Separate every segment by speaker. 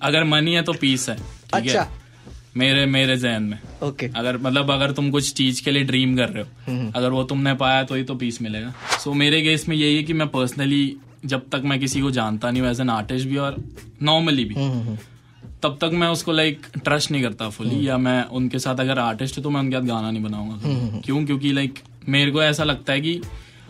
Speaker 1: अगर मनी है तो पीस है, ठीक
Speaker 2: अच्छा
Speaker 1: है, मेरे ज़हन में।
Speaker 2: ओके
Speaker 1: अगर तुम कुछ चीज के लिए ड्रीम कर रहे हो, अगर वो तुमने पाया तो ही तो पीस मिलेगा। सो मेरे केस में यही है कि मैं पर्सनली जब तक मैं किसी को जानता नहीं हूँ एज एन आर्टिस्ट भी और नॉर्मली भी, तब तक मैं उसको लाइक ट्रस्ट नहीं करता फुली, या मैं उनके साथ अगर आर्टिस्ट है तो मैं उनके साथ गाना नहीं बनाऊंगा। क्यों? क्योंकि लाइक मेरे को ऐसा लगता है कि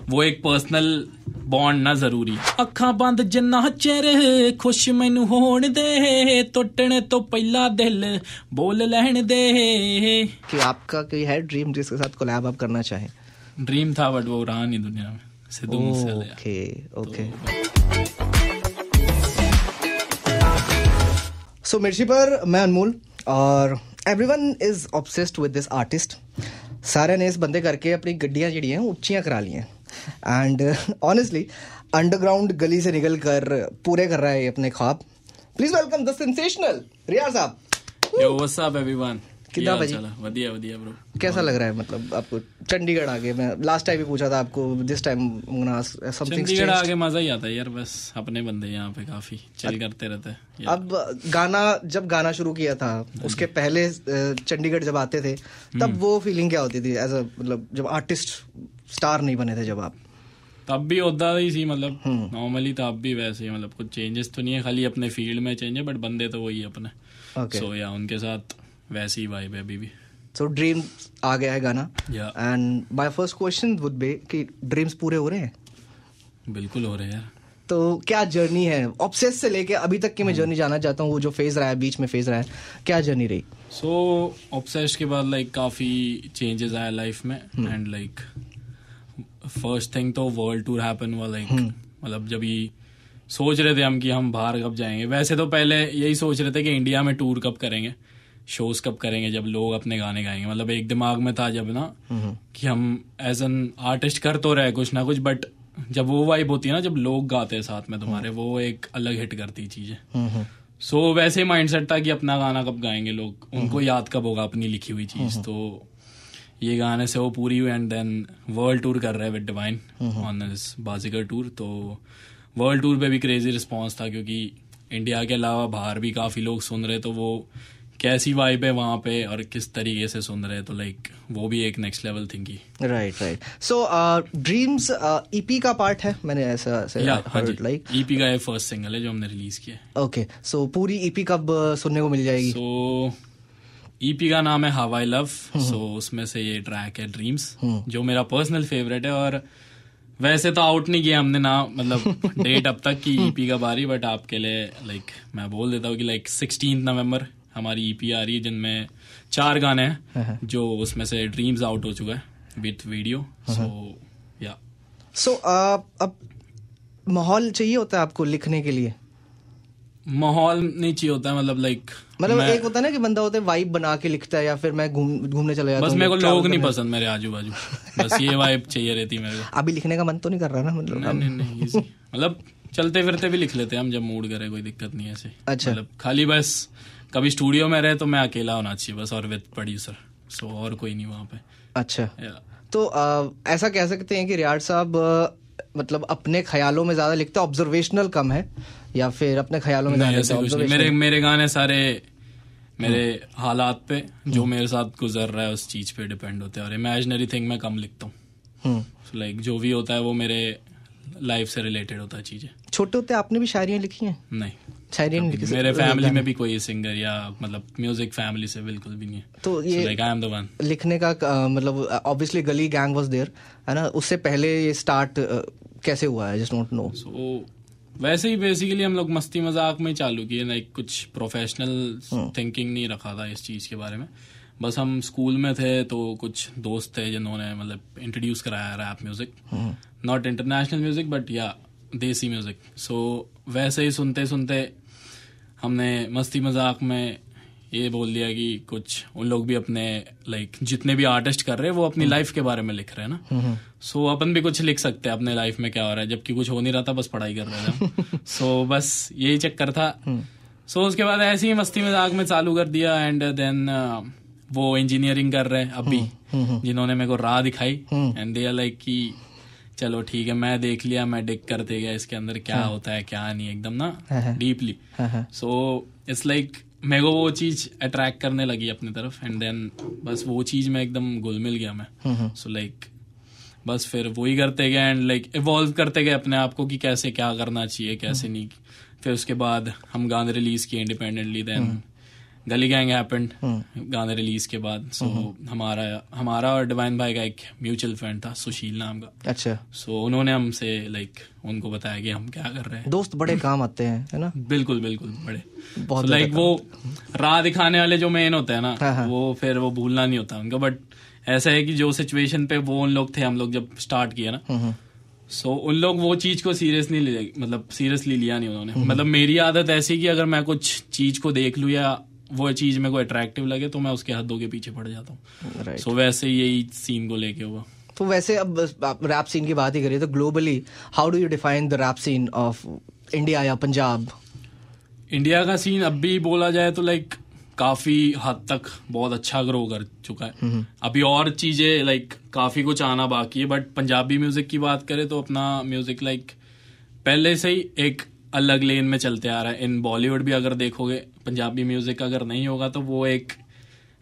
Speaker 1: वो एक पर्सनल बॉन्ड ना जरूरी। अखा बंद जिन्ना चेहरे खुश मैनू होण दे, टुटने तो पहला दिल बोल लहन दे।
Speaker 2: कि आपका कोई है ड्रीम जिसके साथ कोलैब आप करना चाहें?
Speaker 1: ड्रीम था बट वो रहा नहीं दुनिया में। सिद्धू मूसेवाला।
Speaker 2: ओके सो मिर्ची पर मैं अनमोल और everyone is obsessed with this artist. सारे ने इस बंदे करके अपनी गड्डियां जिहड़ियां ऊंचियां करा ली हैं एंड ऑनेस्टली अंडरग्राउंड गली से निकल कर पूरे कर रहा है अपने ख्वाब। प्लीज वेलकम द सेंसेशनल रियाज साहब।
Speaker 1: Yo what's up everyone.
Speaker 2: कितना भाजी?
Speaker 1: बढ़िया बढ़िया ब्रो।
Speaker 2: कैसा लग रहा है मतलब आपको चंडीगढ़ आगे? मैं लास्ट टाइम भी पूछा था आपको, दिस टाइम समथिंग
Speaker 1: चंडीगढ़ आगे मजा ही आता है यार, बस अपने बंदे यहाँ पे काफी चिल करते रहते हैं।
Speaker 2: अब जब गाना शुरू किया था उसके पहले चंडीगढ़ जब आते थे तब वो फीलिंग क्या होती थी एज अ मतलब जब आर्टिस्ट स्टार नहीं बने थे जब आप?
Speaker 1: तब भी उदा ही सी मतलब नॉर्मली, तब भी वैसे ही मतलब कुछ चेंजेस तो नहीं है, खाली अपने फील्ड में चेंज है बट बंदे तो वही अपने। सो या उनके साथ वैसी ही वाइब है अभी भी।
Speaker 2: सो ड्रीम आ गया है गाना and my first question would be कि ड्रीम्स पूरे हो रहे हैं?
Speaker 1: बिल्कुल हो रहे हैं यार।
Speaker 2: तो क्या जर्नी है ऑब्सेस से लेके अभी तक की? मैं जर्नी जानना चाहता हूँ, वो जो फेज रहा है, बीच में फेज रहा है, क्या जर्नी रही?
Speaker 1: सो ऑब्सेस के बाद लाइक काफी चेंजेस आया लाइफ में एंड लाइक फर्स्ट थिंग तो वर्ल्ड टूर हैपन हुआ। लाइक मतलब जब ये सोच रहे थे हम कि हम बाहर कब जाएंगे, वैसे तो पहले यही सोच रहे थे कि इंडिया में टूर कब करेंगे, शोज कब करेंगे जब लोग अपने गाने गाएंगे। मतलब एक दिमाग में था जब ना कि हम एज एन आर्टिस्ट कर तो रहे कुछ ना कुछ, बट जब वो वाइब होती है ना जब लोग गाते हैं साथ में तुम्हारे, वो एक अलग हिट करती चीजें। सो वैसे ही माइंडसेट था कि अपना गाना कब गाएंगे लोग, उनको याद कब होगा अपनी लिखी हुई चीज। तो ये गाने से वो पूरी हुई एंड देन वर्ल्ड टूर कर रहे हैं with divine on this Baazigar tour. तो वर्ल्ड टूर पे भी क्रेजी रिस्पॉन्स था क्योंकि इंडिया के अलावा बाहर भी काफी लोग सुन रहे, तो वो कैसी वाइब है वहां पे और किस तरीके से सुन रहे हैं, तो लाइक वो भी एक नेक्स्ट लेवल थिंग की।
Speaker 2: राइट। सो ड्रीम्स ईपी का पार्ट है, मैंने ऐसा हर्ड लाइक
Speaker 1: ईपी का ये फर्स्ट सिंगल है जो हमने रिलीज किया।
Speaker 2: ओके सो पूरी ईपी कब सुनने को मिल जाएगी?
Speaker 1: सो ईपी का नाम है हाउ आई लव। सो उसमें से ये ट्रैक है ड्रीम्स, जो मेरा पर्सनल फेवरेट है। और वैसे तो आउट नहीं किया हमने ना मतलब डेट अब तक की ईपी का बारी, बट आपके लिए लाइक मैं बोल देता हूँ कि लाइक 16 नवंबर हमारी ईपी आ रही है जिनमें 4 गाने हैं, जो उसमें से ड्रीम्स आउट हो चुका है विथ वीडियो। सो
Speaker 2: अब माहौल चाहिए होता है आपको लिखने के लिए?
Speaker 1: माहौल नहीं चाहिए होता है मतलब लाइक
Speaker 2: एक होता है ना कि बंदा होता है वाइब बना के लिखता है, या फिर मैं घूमने चला जाता हूँ।
Speaker 1: बस मेरे को लोग नहीं पसंद मेरे आजू बाजू, बस ये वाइब चाहिए रहती मेरे को।
Speaker 2: अभी लिखने का मन तो नहीं कर रहा ना? मतलब
Speaker 1: नहीं मतलब चलते फिरते भी लिख लेते हैं हम जब मूड करे, कोई दिक्कत नहीं है ऐसे।
Speaker 2: अच्छा
Speaker 1: मतलब खाली बस कभी स्टूडियो में रहे तो मैं अकेला होना चाहिए बस, और विद प्रोड्यूसर, सो और कोई नहीं वहाँ पे।
Speaker 2: अच्छा तो ऐसा कह सकते हैं कि रियाज साहब मतलब अपने ख्यालों में ज्यादा लिखते, ऑब्जर्वेशनल कम है, या फिर अपने ख्यालों में
Speaker 1: ज्यादा? मेरे गाने सारे मेरे हालात पे जो मेरे साथ गुजर रहा है उस चीज पे डिपेंड होते हैं, और इमेजिनरी थिंग मैं कम लिखता हूँ। लाइक जो भी होता है वो मेरे लाइफ से रिलेटेड होता है चीजें। छोटे होते आपने भी शायरियां लिखी हैं? नहीं, शायरी नहीं लिखी। मेरे फैमिली में भी कोई सिंगर या मतलब म्यूजिक फैमिली से बिल्कुल भी नहीं है। तो ये like I am the one. लिखने का मतलब ऑब्वियसली गली गैंग वाज देयर है ना, उससे पहले ये स्टार्ट कैसे हुआ है? Just don't know. सो वैसे ही बेसिकली हम लोग मस्ती मजाक में चालू किए, लाइक कुछ प्रोफेशनल थिंकिंग नहीं रखा था इस चीज के बारे में। बस हम स्कूल में थे तो कुछ दोस्त थे जिन्होंने मतलब इंट्रोड्यूस कराया rap music, not international music but या देसी म्यूजिक। सो वैसे ही सुनते सुनते हमने मस्ती मजाक में ये बोल दिया कि कुछ उन लोग भी अपने लाइक जितने भी आर्टिस्ट कर रहे हैं वो अपनी लाइफ के बारे में लिख रहे हैं ना, सो अपन भी कुछ लिख सकते हैं अपने लाइफ में क्या हो रहा है, जबकि कुछ हो नहीं रहा था, बस पढ़ाई कर रहे थे। सो बस यही चक्कर था। सो उसके बाद ऐसे ही मस्ती मजाक में चालू कर दिया एंड देन वो इंजीनियरिंग कर रहे हैं अभी, जिन्होंने मेरे को राह दिखाई एंड दे आर लाइक कि चलो ठीक है, मैं देख लिया, मैं डिग करते गया इसके अंदर क्या होता है क्या नहीं, एकदम ना डीपली. सो इट्स लाइक मेरे को वो चीज अट्रैक्ट करने लगी अपनी तरफ, एंड देन बस वो चीज में एकदम घुल मिल गया मैं. सो लाइक बस फिर वही करते गए एंड लाइक इवॉल्व करते गए अपने आप को कि कैसे क्या करना चाहिए कैसे नहीं. फिर उसके बाद हम गाने रिलीज किए इंडिपेंडेंटली. देन गली गैंग हैपेंड गाने रिलीज के बाद. सो हमारा और डिवाइन भाई का एक म्यूचुअल फ्रेंड था सुशील नाम का.
Speaker 2: अच्छा.
Speaker 1: सो उन्होंने हमसे लाइक उनको बताया कि हम क्या कर रहे हैं.
Speaker 2: दोस्त बड़े काम आते हैं, है ना. बिल्कुल
Speaker 1: बिल्कुल बड़े बहुत लाइक वो राह दिखाने वाले जो मेन होते हैं ना, वो फिर वो भूलना नहीं होता उनका. बट ऐसा है कि जो सिचुएशन पे वो उन लोग थे, हम लोग जब स्टार्ट किया ना, सो उन लोग वो चीज को सीरियसली लिया नहीं उन्होंने. मतलब मेरी आदत ऐसी कि अगर मैं कुछ चीज को देख लूं या वो चीज मेरे को अट्रैक्टिव लगे तो मैं उसके हदों के पीछे पड़ जाता हूँ. सो वैसे यही सीन को लेके हुआ.
Speaker 2: तो वैसे अब रैप सीन की बात ही करिए तो globally how do you define the rap scene of India या पंजाब?
Speaker 1: इंडिया का सीन अब भी बोला जाए तो लाइक काफी हद तक बहुत अच्छा ग्रो कर चुका है. अभी और चीजें लाइक काफी कुछ आना बाकी है. बट पंजाबी म्यूजिक की बात करें तो अपना म्यूजिक लाइक पहले से ही एक अलग लेन में चलते आ रहा है. इन बॉलीवुड भी अगर देखोगे पंजाबी म्यूजिक अगर नहीं होगा तो वो एक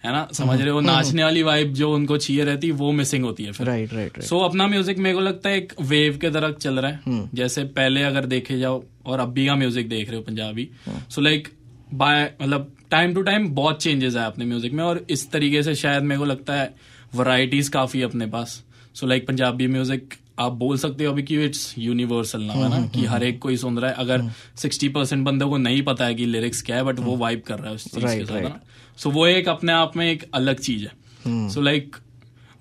Speaker 1: है ना, समझ रहे हो, नाचने वाली वाइब जो उनको चाहिए रहती वो मिसिंग होती है फिर.
Speaker 2: राइट.
Speaker 1: सो अपना म्यूजिक मेरे को लगता है एक वेव के तरह चल रहा है. जैसे पहले अगर देखे जाओ और अभी का म्यूजिक देख रहे हो पंजाबी, सो लाइक मतलब टाइम टू टाइम बहुत चेंजेस आए अपने म्यूजिक में. और इस तरीके से शायद मेरे को लगता है वैरायटीज काफी अपने पास. सो लाइक पंजाबी म्यूजिक आप बोल सकते हो अभी कि इट्स यूनिवर्सल नाम है ना, कि हर एक कोई सुन रहा है. अगर 60% बंदों को नहीं पता है कि लिरिक्स क्या है, बट वो वाइब कर रहा है उस चीज के साथ ना. सो वो एक अपने आप में एक अलग चीज है. सो लाइक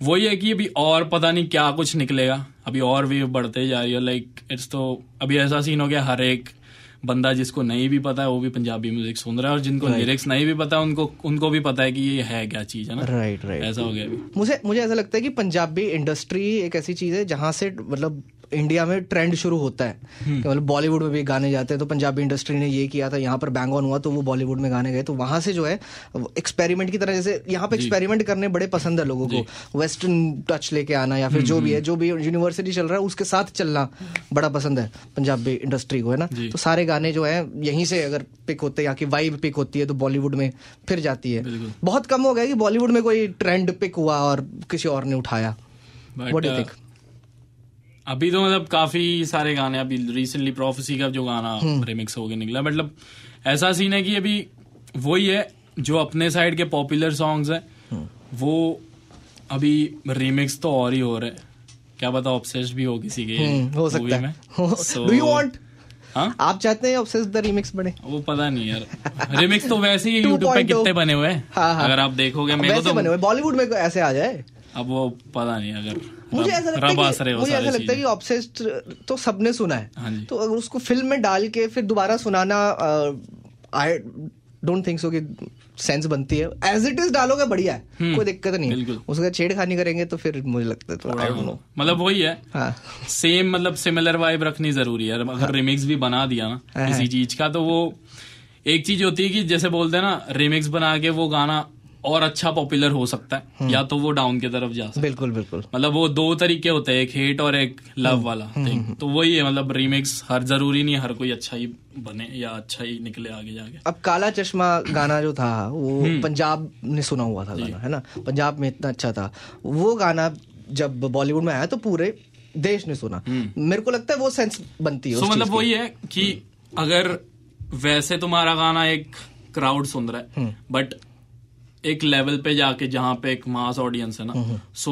Speaker 1: वही है कि अभी और पता नहीं क्या कुछ निकलेगा, अभी और वेव बढ़ते जा रही है. लाइक इट्स तो अभी ऐसा सीन हो गया, हर एक बंदा जिसको नहीं भी पता है वो भी पंजाबी म्यूजिक सुन रहा है, और जिनको लिरिक्स नहीं भी पता है उनको भी पता है कि ये है क्या चीज है ना. राइट. ऐसा हो गया अभी.
Speaker 2: मुझे ऐसा लगता है कि पंजाबी इंडस्ट्री एक ऐसी चीज है जहां से मतलब इंडिया में ट्रेंड शुरू होता है. मतलब बॉलीवुड में भी गाने जाते हैं तो पंजाबी इंडस्ट्री ने ये किया था, यहाँ पर बैंग ऑन हुआ तो वो बॉलीवुड में गाने गए. तो वहां से जो है एक्सपेरिमेंट की तरह, जैसे यहाँ पे एक्सपेरिमेंट करने बड़े पसंद है लोगों को, वेस्टर्न टच लेके आना या फिर जो भी यूनिवर्सिटी चल रहा है उसके साथ चलना बड़ा पसंद है पंजाबी इंडस्ट्री को, है ना. तो सारे गाने जो है यहीं से अगर पिक होते हैं, यहाँ की वाइब पिक होती है तो बॉलीवुड में फिर जाती है. बहुत कम हो गया कि बॉलीवुड में कोई ट्रेंड पिक हुआ और किसी और ने उठाया. What do you think?
Speaker 1: अभी तो मतलब काफी सारे गाने, अभी रिसेंटली प्रोफेसी का जो गाना रिमिक्स होके निकला, मतलब ऐसा सीन है कि अभी वही है जो अपने साइड के पॉपुलर सॉन्ग्स हैं वो अभी रिमिक्स तो और ही हो रहे हैं. क्या पता ऑब्सेस्ड भी हो किसी के
Speaker 2: हो सकता है. Do you want? आप चाहते हैं ऑब्सेस्ड द रिमिक्स बने? वो
Speaker 1: पता नहीं यार. रिमिक्स तो वैसे ही यूट्यूब पे कितने बने हुए हैं. अगर आप देखोगे मेरे को तो
Speaker 2: बने हुए बॉलीवुड में ऐसे आ जाए.
Speaker 1: अब वो पता नहीं. अगर
Speaker 2: मुझे ऐसा लगता है कि ऑब्सेस्ड तो सबने सुना है, तो अगर उसको फिल्म में डाल के फिर दोबारा सुनाना आई डोंट थिंक सो कि सेंस बनती है. एज इट इज डालोगे बढ़िया है, कोई दिक्कत नहीं. उसका छेड़खानी करेंगे तो फिर मुझे लगता है तो आई डोंट नो.
Speaker 1: मतलब वही है सेम, मतलब सिमिलर वाइब रखनी जरूरी है. अगर रिमिक्स भी बना दिया ना किसी चीज का, तो वो एक चीज होती है कि जैसे बोलते हैं ना, रिमिक्स बना के वो गाना और अच्छा पॉपुलर हो सकता है या तो वो डाउन की तरफ जा सकता है.
Speaker 2: बिल्कुल.
Speaker 1: मतलब वो दो तरीके होते हैं, एक हेट और एक लव वाला थिंग. तो वही है, मतलब रीमेक्स हर जरूरी नहीं हर कोई अच्छा ही बने या अच्छा ही निकले आगे जाके.
Speaker 2: अब काला चश्मा गाना जो था वो पंजाब ने सुना हुआ था गाना, है ना. पंजाब में इतना अच्छा था वो गाना, जब बॉलीवुड में आया तो पूरे देश ने सुना. मेरे को लगता है वो सेंस बनती है.
Speaker 1: मतलब वही है कि अगर वैसे तुम्हारा गाना एक क्राउड सुन रहा है, बट एक लेवल पे जाके जहाँ पे एक मास ऑडियंस है ना, सो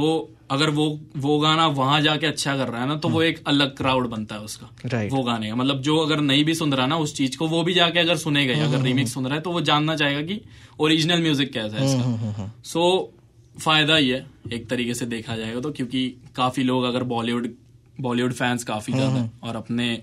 Speaker 1: अगर वो गाना वहां जाके अच्छा कर रहा है ना, तो वो एक अलग क्राउड बनता है उसका. वो गाने का मतलब जो अगर नहीं भी सुन रहा ना उस चीज को, वो भी जाके अगर सुनेगा, अगर रीमिक्स सुन रहा है तो वो जानना चाहेगा कि ओरिजिनल म्यूजिक कैसा है इसका. सो फायदा ही है एक तरीके से देखा जाएगा तो, क्योंकि काफी लोग अगर बॉलीवुड फैंस काफी ज्यादा, और अपने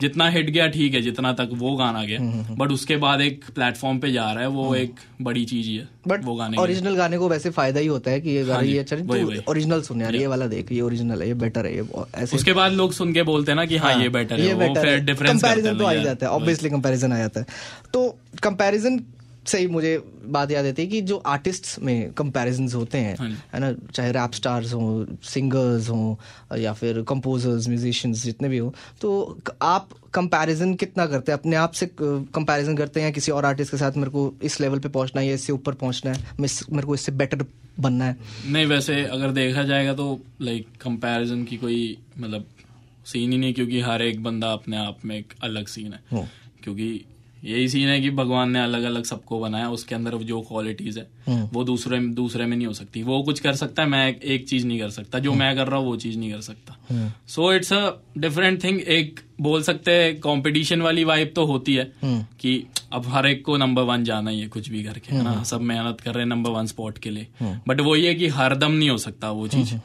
Speaker 1: जितना हिट गया ठीक है, जितना तक वो गाना गया, बट उसके बाद एक प्लेटफॉर्म पे जा रहा है, वो एक बड़ी चीज ही है.
Speaker 2: बट वो गाने ओरिजिनल गाने को वैसे फायदा ही होता है कि ये गाना ये अच्छा है, ओरिजिनल सुन यार, ये वाला देख, ये ओरिजिनल है, ये बेटर है, ये ऐसे.
Speaker 1: उसके बाद लोग सुन के बोलते हैं ना कि हाँ ये बेटर है, वो फिर डिफरेंस
Speaker 2: कंपैरिजन तो आ ही जाता है. ऑब्वियसली कंपैरिजन आ जाता है. तो कंपैरिजन सही मुझे बात याद आती है कि जो आर्टिस्ट्स में कंपैरिजंस होते हैं, है ना, चाहे रैप स्टार्स हों, सिंगर्स हों या फिर कंपोजर्स, म्यूजिशियंस जितने भी हो, तो आप कंपैरिजन कितना करते हैं? अपने आप से कंपैरिजन करते हैं या किसी और आर्टिस्ट के साथ मेरे को इस लेवल पे पहुंचना है या इससे ऊपर पहुंचना है, मेरे को इससे बेटर बनना है?
Speaker 1: नहीं, वैसे अगर देखा जाएगा तो लाइक कंपैरिजन की कोई मतलब सीन ही नहीं, क्योंकि हर एक बंदा अपने आप में एक अलग सीन है। क्योंकि यही सीन है कि भगवान ने अलग अलग सबको बनाया, उसके अंदर जो क्वालिटीज है वो दूसरे में नहीं हो सकती। वो कुछ कर सकता है, मैं एक चीज नहीं कर सकता, जो मैं कर रहा हूँ वो चीज नहीं कर सकता। So it's a different thing. एक बोल सकते हैं कंपटीशन वाली वाइब तो होती है कि अब हर एक को नंबर 1 जाना ही है कुछ भी करके, है ना, सब मेहनत कर रहे हैं नंबर 1 स्पॉट के लिए, बट वो ये कि हर दम नहीं हो सकता वो चीज।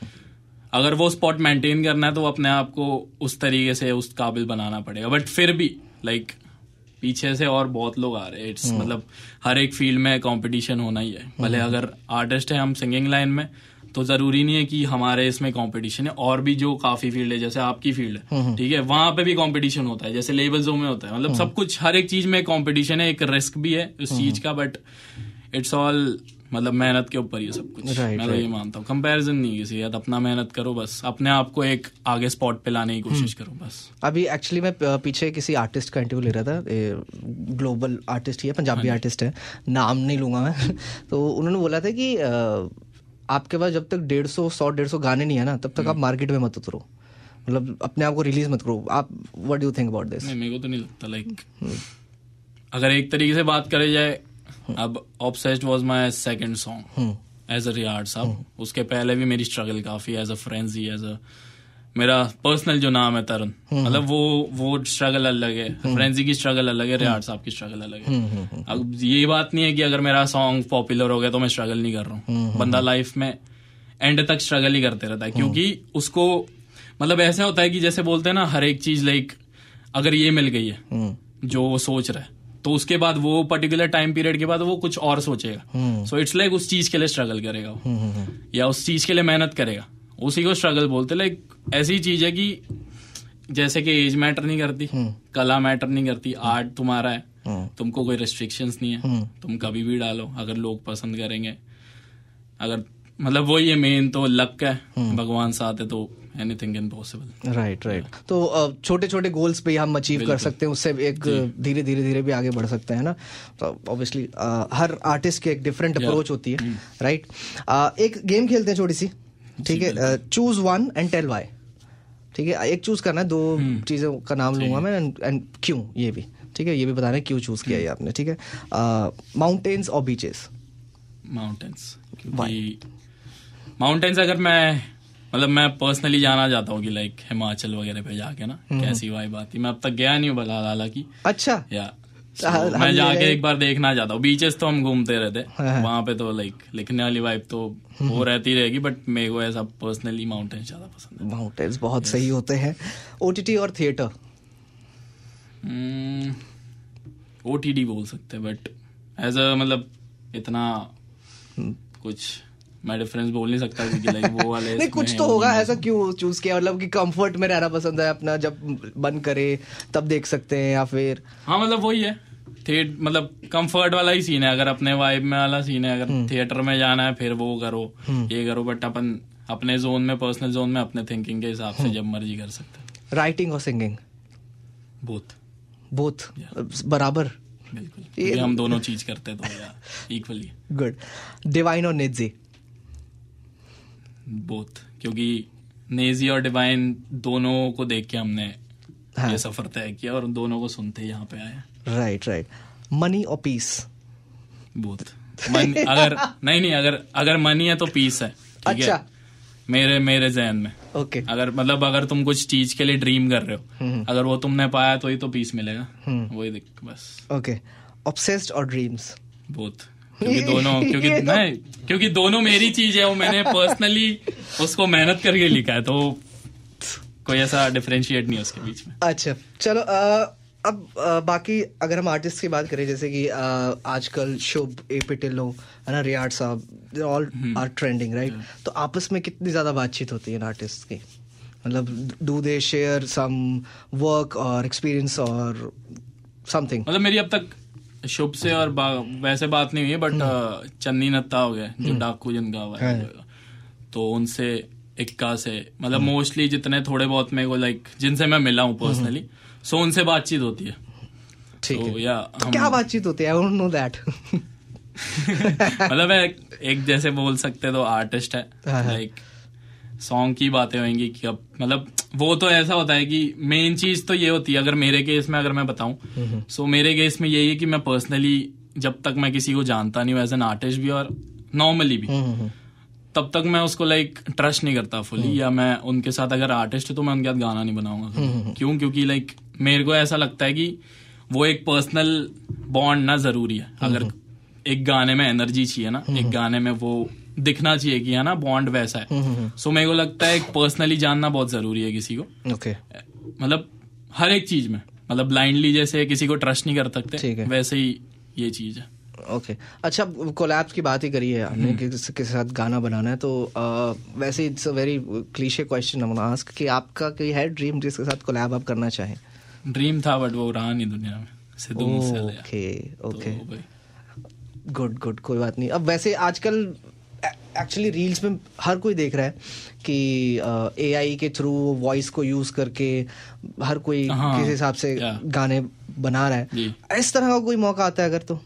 Speaker 1: अगर वो स्पॉट मेंटेन करना है तो अपने आप को उस तरीके से उस काबिल बनाना पड़ेगा। बट फिर भी लाइक पीछे से और बहुत लोग आ रहे हैं। इट्स मतलब हर एक फील्ड में कंपटीशन होना ही है। भले अगर आर्टिस्ट है हम सिंगिंग लाइन में, तो जरूरी नहीं है कि हमारे इसमें कंपटीशन है। और भी जो काफी फील्ड है, जैसे आपकी फील्ड है, ठीक है, वहां पे भी कंपटीशन होता है, जैसे लेवल्सों में होता है। मतलब सब कुछ, हर एक चीज में कंपटीशन है, एक रिस्क भी है उस चीज का, बट इट्स ऑल मतलब मेहनत के ऊपर ही सब कुछ। मैं तो ये मानता हूँ, कंपैरिजन नहीं किसी याद, अपना मेहनत करो बस, अपने आप को एक आगे स्पॉट पे लाने की कोशिश करो बस।
Speaker 2: अभी एक्चुअली मैं पीछे किसी आर्टिस्ट का इंटरव्यू ले रहा था, ग्लोबल आर्टिस्ट ही है, पंजाबी आर्टिस्ट है, नाम नहीं लूंगा मैं। तो उन्होंने बोला था कि आपके पास जब तक 150 गाने नहीं है ना, तब तक आप मार्केट में मत उतरो, मतलब अपने आप को रिलीज मत करो। आप what do you think about this?
Speaker 1: मेरे को तो नहीं लगता। लाइक अगर एक तरीके से बात करी जाए, अब obsessed was my second song as a रियार्ड साहब। उसके पहले भी मेरी स्ट्रगल काफी, as a frenzy, as a मेरा पर्सनल जो नाम है तरुण, मतलब वो स्ट्रगल अलग है, फ्रेंजी की स्ट्रगल अलग है, रियार्ड साहब की स्ट्रगल अलग है। अब ये बात नहीं है कि अगर मेरा सॉन्ग पॉपुलर हो गया तो मैं स्ट्रगल नहीं कर रहा हूँ। बंदा लाइफ में एंड तक स्ट्रगल ही करते रहता है, क्योंकि उसको मतलब ऐसा होता है कि जैसे बोलते हैं ना, हर एक चीज लाइक अगर ये मिल गई है जो वो सोच रहा है, तो उसके बाद वो पर्टिकुलर टाइम पीरियड के बाद वो कुछ और सोचेगा। सो इट्स लाइक उस चीज के लिए स्ट्रगल करेगा वो, या उस चीज के लिए मेहनत करेगा, उसी को स्ट्रगल बोलते। लाइक ऐसी चीज है कि जैसे कि एज मैटर नहीं करती, कला मैटर नहीं करती, आर्ट तुम्हारा है, तुमको कोई रेस्ट्रिक्शंस नहीं है, तुम कभी भी डालो अगर लोग पसंद करेंगे। अगर मतलब वही है मेन, तो लक है, भगवान साथ है, तो एनीथिंग कैन पॉसिबल।
Speaker 2: राइट। तो छोटे छोटे गोल्स पे हम अचीव कर सकते हैं, उससे एक धीरे भी आगे बढ़ सकते हैं ना। तो ऑब्वियसली हर आर्टिस्ट की एक डिफरेंट अप्रोच होती है, राइट। एक गेम खेलते हैं छोटी सी, ठीक है, choose one and tell why. ठीक है, एक चूज करना है, 2 चीजों का नाम लूंगा मैं एंड क्यों, ये भी ठीक है, ये भी बताना है क्यों चूज किया है आपने। ठीक है, माउंटेन्स और बीचेस?
Speaker 1: माउंटेन्स, क्योंकि माउंटेन्स अगर मैं पर्सनली जाना चाहता हूँ कि लाइक हिमाचल वगैरह पे जाके ना कैसी वाइब आती। मैं अब तक गया नहीं हूँ हालांकि।
Speaker 2: अच्छा।
Speaker 1: या मैं जाके एक बार देखना चाहता हूँ। बीचेस तो हम घूमते रहते, वहां पे तो लाइक लिखने वाली वाइब तो वो रहती रहेगी, बट मेरे को ऐसा पर्सनली माउंटेन्स ज्यादा पसंद है।
Speaker 2: माउंटेन्स बहुत सही होते हैं। ओटीटी और थिएटर?
Speaker 1: ओटीटी बोल सकते हैं, बट एज अ मतलब इतना कुछ मैं डिफरेंस बोल नहीं सकता, क्योंकि लाइक वो वाले
Speaker 2: नहीं, कुछ तो होगा। ऐसा क्यों चूज किया? मतलब कि कंफर्ट में रहना पसंद है, अपना जब बंद करे तब देख सकते हैं, या फिर?
Speaker 1: हाँ, मतलब वही है, मतलब कंफर्ट वाला ही सीन है। अगर अपने वाइब में वाला सीन है, अगर थिएटर में जाना है फिर वो करो, ये करो, बट अपन अपने जोन में, पर्सनल जोन में, अपने थिंकिंग के हिसाब से जब मर्जी कर सकते हैं।
Speaker 2: राइटिंग और सिंगिंग? बोथ बराबर?
Speaker 1: बिल्कुल, हम दोनों चीज करते हैं तो इक्वली।
Speaker 2: गुड। डिवाइन और नेजी?
Speaker 1: बोथ, क्योंकि नेजी और डिवाइन दोनों को देख के हमने ये सफर तय किया और दोनों को सुनते यहाँ पे आए।
Speaker 2: राइट। मनी और पीस?
Speaker 1: बोथ। अगर नहीं अगर मनी है तो पीस है, ठीक है, मेरे ज़हन में।
Speaker 2: ओके।
Speaker 1: अगर तुम कुछ चीज के लिए ड्रीम कर रहे हो, अगर वो तुमने पाया तो ही तो पीस मिलेगा, वही बस। ओके।
Speaker 2: ऑब्सेस्ड और ड्रीम्स?
Speaker 1: बोथ, क्योंकि दोनों मेरी चीज है, वो मैंने पर्सनली उसको मेहनत करके लिखा है, तो कोई ऐसा डिफरेंशिएट नहीं है उसके बीच में।
Speaker 2: अच्छा, चलो अब बाकी अगर हम आर्टिस्ट की बात करें, जैसे कि आजकल शुभ, AP ढिल्लों, है ना, रियार्ड साहब, ऑल आर ट्रेंडिंग, राइट। तो आपस में कितनी ज्यादा बातचीत होती है आर्टिस्ट की? मतलब do they share some work और एक्सपीरियंस और समथिंग?
Speaker 1: मतलब मेरी अब तक शुभ से और वैसे बात नहीं हुई है, बट चन्नी नत्ता हो गया जो डाकू जिनका हुआ है, तो उनसे इक्का से मतलब मोस्टली जितने थोड़े बहुत मेरे को लाइक जिनसे मैं मिला हूँ पर्सनली, सो उनसे बातचीत होती है।
Speaker 2: ठीक है,
Speaker 1: या
Speaker 2: क्या बातचीत होती है? I don't know that.
Speaker 1: मतलब एक जैसे बोल सकते तो आर्टिस्ट है, लाइक सॉन्ग की बातें होंगी कि अब मतलब वो तो ऐसा होता है कि मेन चीज तो ये होती है, अगर मेरे केस में अगर मैं बताऊं, सो मेरे केस में यही है कि मैं पर्सनली जब तक मैं किसी को जानता नहीं हूँ एज एन आर्टिस्ट भी और नॉर्मली भी, तब तक मैं उसको लाइक ट्रस्ट नहीं करता फुली, या मैं उनके साथ अगर आर्टिस्ट है तो मैं उनके साथ गाना नहीं बनाऊंगा। क्यों? क्योंकि लाइक मेरे को ऐसा लगता है कि वो एक पर्सनल बॉन्ड ना जरूरी है। अगर एक गाने में एनर्जी चाहिए ना, एक गाने में वो दिखना चाहिए कि है ना बॉन्ड वैसा है, सो मेरे को लगता है एक पर्सनली जानना बहुत जरूरी है किसी को। मतलब हर एक चीज में, मतलब ब्लाइंडली जैसे किसी को ट्रस्ट नहीं कर सकते, वैसे ही ये चीज है।
Speaker 2: ओके अच्छा, कोलैब्स की बात ही करी है हमने, किसी के साथ गाना बनाना है, तो वैसे it's a very cliche question I want to ask कि आपका कोई है ड्रीम जिसके साथ कोलैब आप करना चाहें?
Speaker 1: ड्रीम था बट वो रहा नहीं दुनिया में, सिद्धू मूसेवाला।
Speaker 2: ओके गुड, कोई बात नहीं। अब वैसे आजकल एक्चुअली रील्स में हर कोई देख रहा है कि एआई के थ्रू वॉइस को यूज करके हर कोई किस हिसाब से गाने बना रहा है। इस तरह का कोई मौका आता है अगर, तो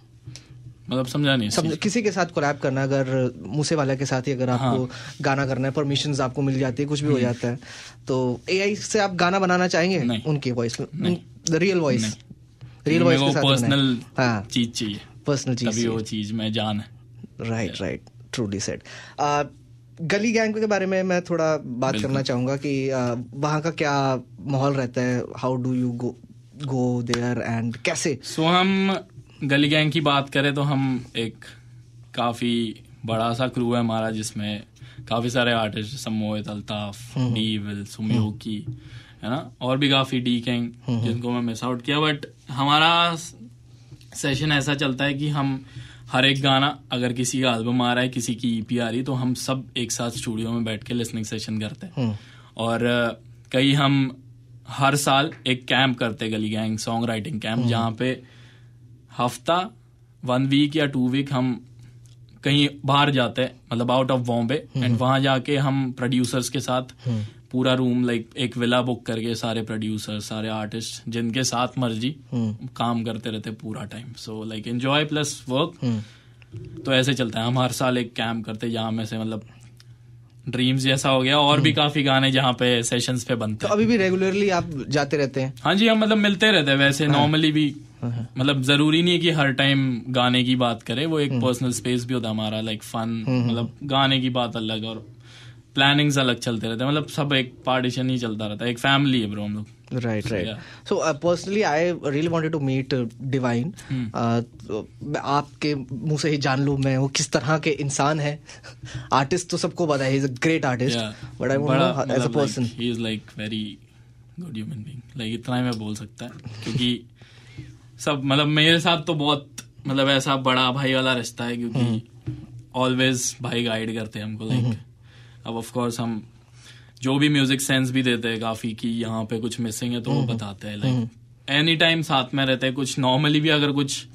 Speaker 1: मतलब समझा नहीं,
Speaker 2: किसी के साथ कोलैब करना, अगर मूसेवाला के साथ ही अगर आपको गाना करना है, परमिशंस आपको मिल जाती है, कुछ भी हो जाता है, तो एआई से आप गाना बनाना चाहेंगे उनकी वॉइस में? रियल वॉइस के साथ
Speaker 1: पर्सनल चीज चाहिए,
Speaker 2: पर्सनल चीज,
Speaker 1: तभी वो चीज में जान है।
Speaker 2: Right, truly said. गली गैंग के बारे में मैं थोड़ा बात करना चाहूंगा कि वहाँ का क्या माहौल रहता है, how do you go there and कैसे?
Speaker 1: सो हम गली गैंग की बात करें तो हम एक काफी बड़ा सा क्रू है हमारा, जिसमें काफी सारे आर्टिस्ट, सम्मोहित, अल्ताफ, डी विल, सुमियोकी, है ना, और भी काफी डी कैंग जिनको मैं मिस आउट किया। बट हमारा सेशन ऐसा चलता है कि हम हर एक गाना, अगर किसी का एल्बम आ रहा है, किसी की ईपी आ रही, तो हम सब एक साथ स्टूडियो में बैठ के लिसनिंग सेशन करते हैं। और कई हम हर साल एक कैंप करते हैं, गली गैंग सॉन्ग राइटिंग कैंप, जहाँ पे हफ्ता 1 वीक या 2 वीक हम कहीं बाहर जाते हैं, मतलब आउट ऑफ बॉम्बे, एंड वहां जाके हम प्रोड्यूसर्स के साथ पूरा रूम, लाइक एक विला बुक करके सारे प्रोड्यूसर, सारे आर्टिस्ट जिनके साथ मर्जी काम करते रहते पूरा time. So like enjoy plus work, तो ऐसे चलता है। हम हर साल एक कैंप करते हैं जहाँ में से मतलब ड्रीम्स जैसा हो गया, और भी काफी गाने जहाँ पे सेशंस पे बनते हैं।
Speaker 2: तो अभी भी रेगुलरली आप जाते रहते हैं?
Speaker 1: हाँ जी, हम मतलब मिलते रहते हैं वैसे नॉर्मली भी, मतलब जरूरी नहीं है कि हर टाइम गाने की बात करें, वो एक पर्सनल स्पेस भी होता है हमारा, लाइक फन, मतलब गाने की बात अलग और प्लानिंग्स अलग चलते रहते हैं, मतलब सब एक पार्टीशन ही चलता रहता है, एक फैमिली है ब्रो हम लोग।
Speaker 2: Right. So personally I really wanted to meet Divine. आपके मुंह से ही जान लूं मैं वो किस तरह के इंसान है। आर्टिस्ट तो सबको पता है, he is a great artist, but I want to know as a person.
Speaker 1: He is like very good human being, like इतना ही मैं बोल सकता है, क्योंकि सब मतलब मेरे साथ तो बहुत मतलब ऐसा बड़ा भाई वाला रिश्ता है, क्योंकि ऑलवेज भाई गाइड करते हैं हमको। लाइक अब ऑफ कोर्स हम जो भी म्यूजिक सेंस भी देते हैं काफी, कि यहाँ पे कुछ मिसिंग है तो वो बताते हैं, लाइक एनी टाइम साथ में रहते हैं। कुछ नॉर्मली भी अगर कुछ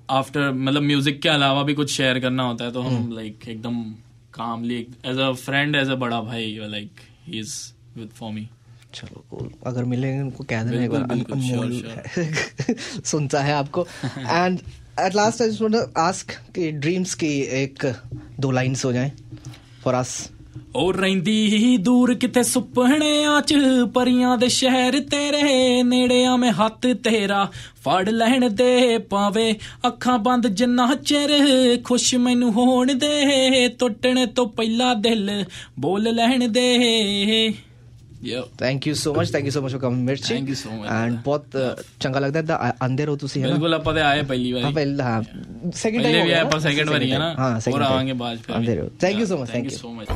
Speaker 1: आफ्टर मतलब म्यूजिक के अलावा भी कुछ शेयर करना होता है, तो हम लाइक एकदम कामली as a friend, as a बड़ा भाई, like he is with for me.
Speaker 2: चलो अगर मिलेंगे उनको कह देना एक बार, अनमोल सुनता है आपको। And at last I just want to ask कि ड्रीम्स की 1-2 लाइन्स हो जाएं फॉर अस।
Speaker 1: और रहिंदी दूर किते सुपने च परियां दे शहर तेरे नेड़ियां में हत्थ तेरा फड़ लैण दे, पावे अखां बंद जिन्ना चिर खुश मैनू होण दे, टुटने तो पहला दिल बोल लैण दे।
Speaker 2: Thank you so much for coming Mirchi.
Speaker 1: Thank you so much
Speaker 2: and बहुत चंगा लगदा है आंदे रहो तुसी, है ना?
Speaker 1: बिल्कुल, ਆਪਾਂ ਤੇ ਆਏ ਪਹਿਲੀ ਵਾਰੀ।
Speaker 2: हां पहले, हां सेकंड टाइम
Speaker 1: भी आए, पर सेकंड बारी है ना, और आवांगे बाद फिर।
Speaker 2: आंदे रहो। Thank you so much.
Speaker 1: Thank you so much.